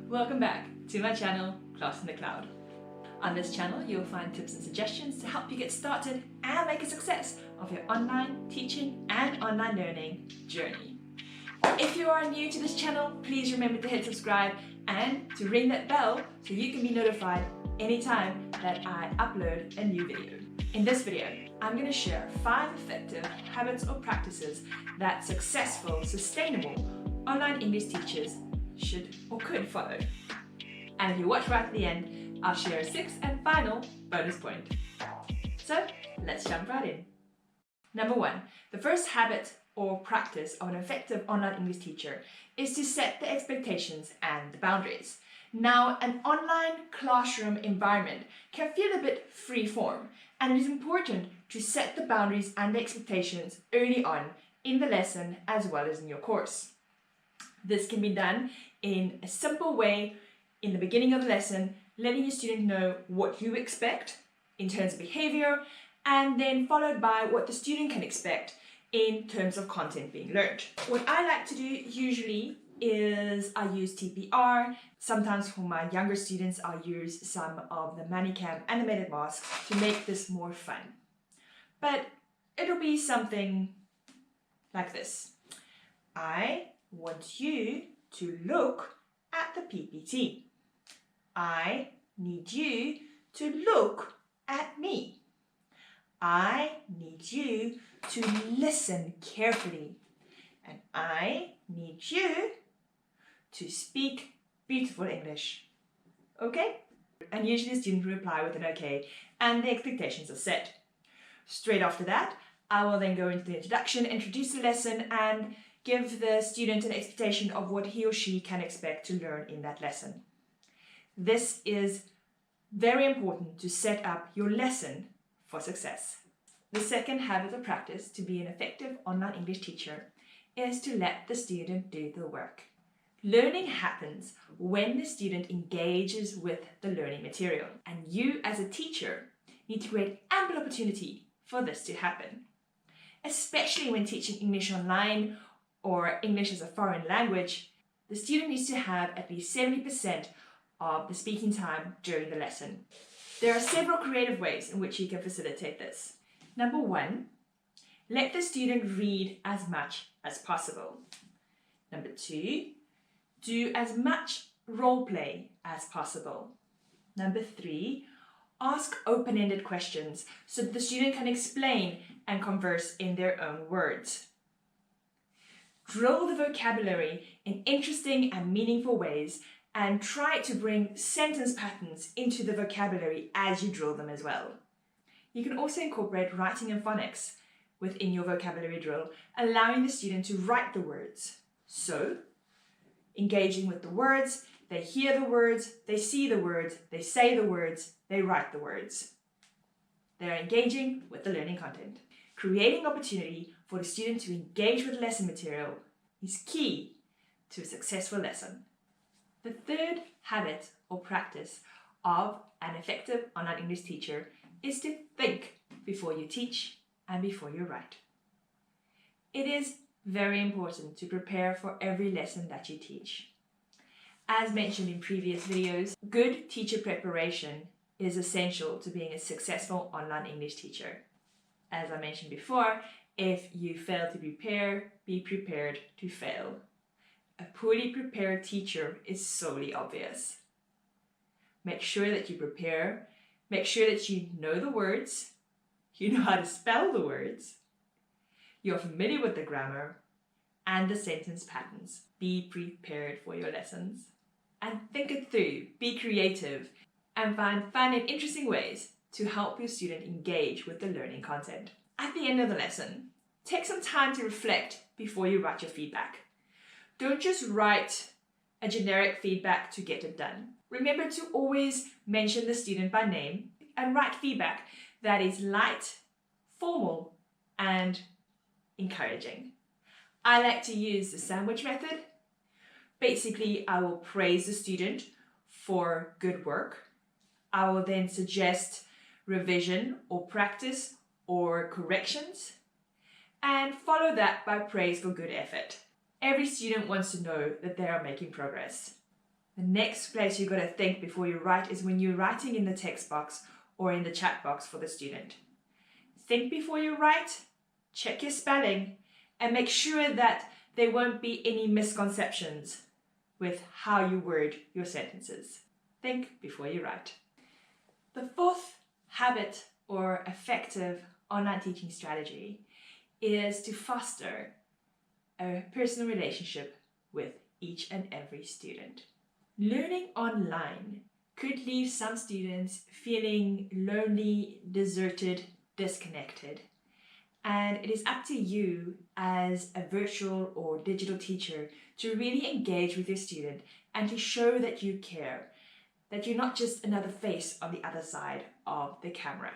Welcome back to my channel, Class in the Cloud. On this channel, you'll find tips and suggestions to help you get started and make a success of your online teaching and online learning journey. If you are new to this channel, please remember to hit subscribe and to ring that bell so you can be notified anytime that I upload a new video. In this video, I'm going to share 5 effective habits or practices that successful, sustainable online English teachers should or could follow. And if you watch right at the end, I'll share a 6th and final bonus point. So let's jump right in. Number 1, the first habit or practice of an effective online English teacher is to set the expectations and the boundaries. Now, an online classroom environment can feel a bit free-form, and it is important to set the boundaries and the expectations early on in the lesson as well as in your course. This can be done in a simple way in the beginning of the lesson, letting your student know what you expect in terms of behavior, and then followed by what the student can expect in terms of content being learned. What I like to do usually is I use TPR. Sometimes for my younger students, I'll use some of the ManyCam animated masks to make this more fun. But it'll be something like this. I want you to look at the PPT. I need you to look at me. I need you to listen carefully. And I need you to speak beautiful English. Okay? And usually the student will reply with an okay, and the expectations are set. Straight after that, I will then go into the introduction, introduce the lesson, and give the student an expectation of what he or she can expect to learn in that lesson. This is very important to set up your lesson for success. The second habit or practice to be an effective online English teacher is to let the student do the work. Learning happens when the student engages with the learning material, and you as a teacher need to create ample opportunity for this to happen. Especially when teaching English online or English as a foreign language, the student needs to have at least 70% of the speaking time during the lesson. There are several creative ways in which you can facilitate this. Number 1, let the student read as much as possible. Number 2, do as much role play as possible. Number 3, ask open-ended questions so that the student can explain and converse in their own words. Drill the vocabulary in interesting and meaningful ways, and try to bring sentence patterns into the vocabulary as you drill them as well. You can also incorporate writing and phonics within your vocabulary drill, allowing the student to write the words. So, engaging with the words, they hear the words, they see the words, they say the words, they write the words. They are engaging with the learning content. Creating opportunity for the student to engage with lesson material is key to a successful lesson. The third habit or practice of an effective online English teacher is to think before you teach and before you write. It is very important to prepare for every lesson that you teach. As mentioned in previous videos, good teacher preparation is essential to being a successful online English teacher. As I mentioned before, if you fail to prepare, be prepared to fail. A poorly prepared teacher is solely obvious. Make sure that you prepare, make sure that you know the words, you know how to spell the words, you're familiar with the grammar and the sentence patterns. Be prepared for your lessons. And think it through, be creative, and find fun and interesting ways to help your student engage with the learning content. At the end of the lesson, take some time to reflect before you write your feedback. Don't just write a generic feedback to get it done. Remember to always mention the student by name and write feedback that is light, formal, and encouraging. I like to use the sandwich method. Basically, I will praise the student for good work. I will then suggest revision or practice or corrections, and follow that by praise for good effort. Every student wants to know that they are making progress. The next place you've got to think before you write is when you're writing in the text box or in the chat box for the student. Think before you write, check your spelling, and make sure that there won't be any misconceptions with how you word your sentences. Think before you write. The fourth habit or effective online teaching strategy is to foster a personal relationship with each and every student. Learning online could leave some students feeling lonely, deserted, disconnected. And it is up to you as a virtual or digital teacher to really engage with your student and to show that you care, that you're not just another face on the other side of the camera.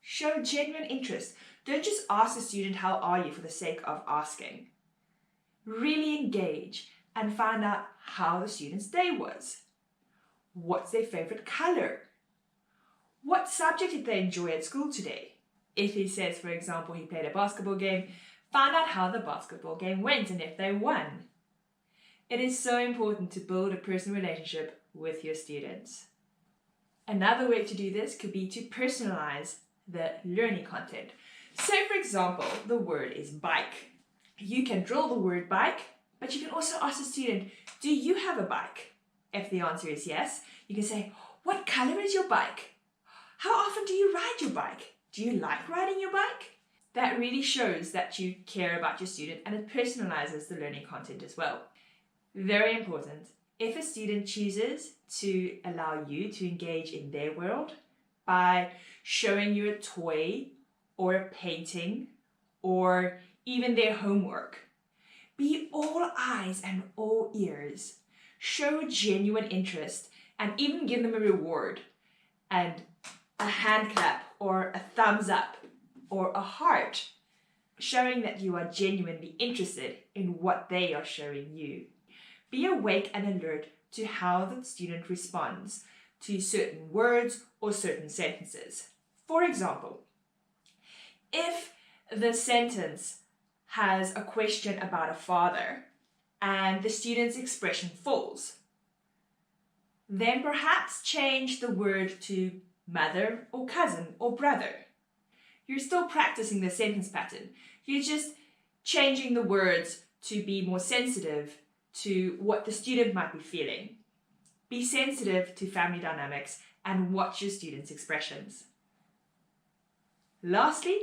Show genuine interest. Don't just ask the student, how are you, for the sake of asking. Really engage and find out how the student's day was. What's their favorite color? What subject did they enjoy at school today? If he says, for example, he played a basketball game, find out how the basketball game went and if they won. It is so important to build a personal relationship with your students. Another way to do this could be to personalize the learning content. Say, for example, the word is bike. You can drill the word bike, but you can also ask the student, do you have a bike? If the answer is yes, you can say, what color is your bike? How often do you ride your bike? Do you like riding your bike? That really shows that you care about your student, and it personalizes the learning content as well. Very important. If a student chooses to allow you to engage in their world by showing you a toy or a painting or even their homework, be all eyes and all ears. Show genuine interest and even give them a reward and a hand clap or a thumbs up or a heart, showing that you are genuinely interested in what they are showing you. Be awake and alert to how the student responds to certain words or certain sentences. For example, if the sentence has a question about a father and the student's expression falls, then perhaps change the word to mother or cousin or brother. You're still practicing the sentence pattern. You're just changing the words to be more sensitive to what the student might be feeling. Be sensitive to family dynamics and watch your students' expressions. Lastly,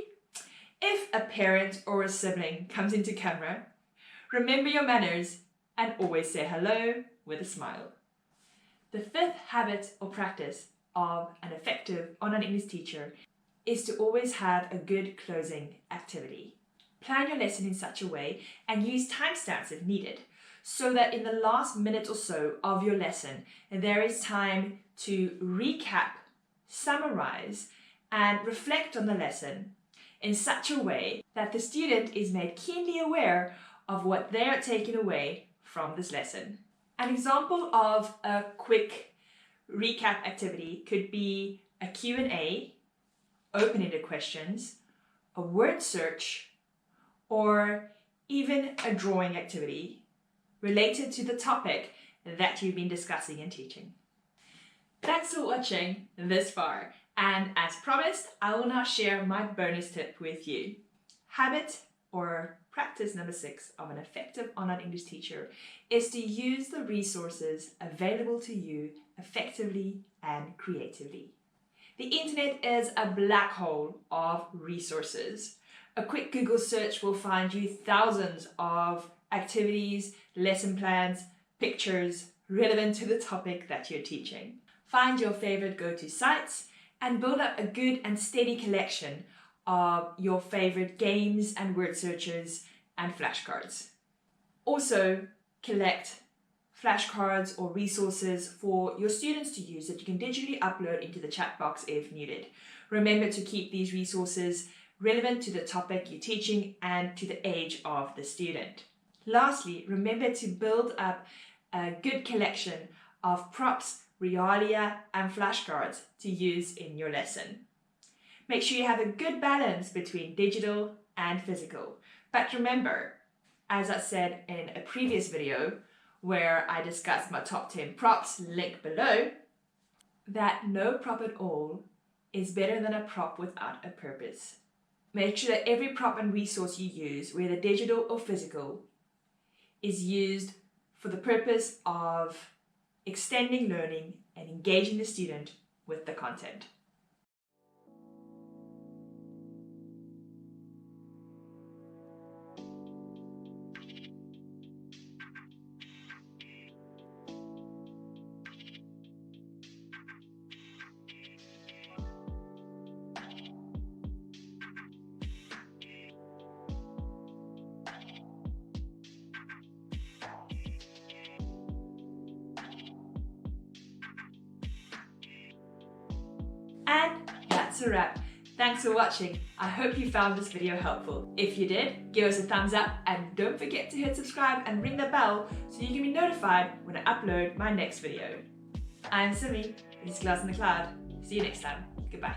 if a parent or a sibling comes into camera, remember your manners and always say hello with a smile. The fifth habit or practice of an effective online English teacher is to always have a good closing activity. Plan your lesson in such a way and use timestamps if needed, so that in the last minute or so of your lesson, there is time to recap, summarize, and reflect on the lesson in such a way that the student is made keenly aware of what they are taking away from this lesson. An example of a quick recap activity could be a Q&A, open-ended questions, a word search, or even a drawing activity related to the topic that you've been discussing and teaching. Thanks for watching this far, and as promised, I will now share my bonus tip with you. Habit or practice number 6 of an effective online English teacher is to use the resources available to you effectively and creatively. The internet is a black hole of resources. A quick Google search will find you thousands of activities, lesson plans, pictures relevant to the topic that you're teaching. Find your favorite go-to sites and build up a good and steady collection of your favorite games and word searches and flashcards. Also, collect flashcards or resources for your students to use that you can digitally upload into the chat box if needed. Remember to keep these resources relevant to the topic you're teaching and to the age of the student. Lastly, remember to build up a good collection of props, realia, and flashcards to use in your lesson. Make sure you have a good balance between digital and physical. But remember, as I said in a previous video, where I discuss my top 10 props, link below, that no prop at all is better than a prop without a purpose. Make sure that every prop and resource you use, whether digital or physical, is used for the purpose of extending learning and engaging the student with the content. And that's a wrap. Thanks for watching. I hope you found this video helpful. If you did, give us a thumbs up and don't forget to hit subscribe and ring the bell so you can be notified when I upload my next video. I'm Simi, this is Class in the Cloud. See you next time. Goodbye.